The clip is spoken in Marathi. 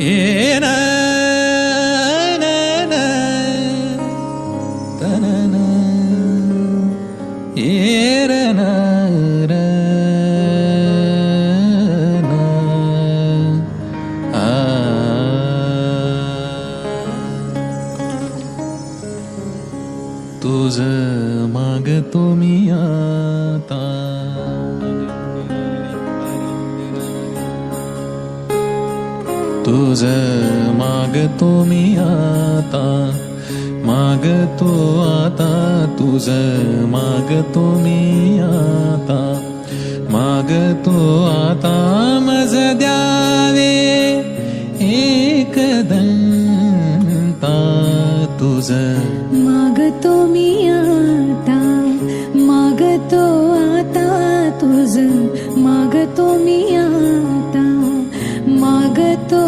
ए ना ना ना तना ना ए र ना र ना आ तुझं मागतो मी आता तुझं मागतो मी आता मागतो आता तुझं मागतो मी आता मागतो आता मज द्यावे एकदंता तुझं मागतो मी आता मागतो आता तुझं मागतो मी आता मागतो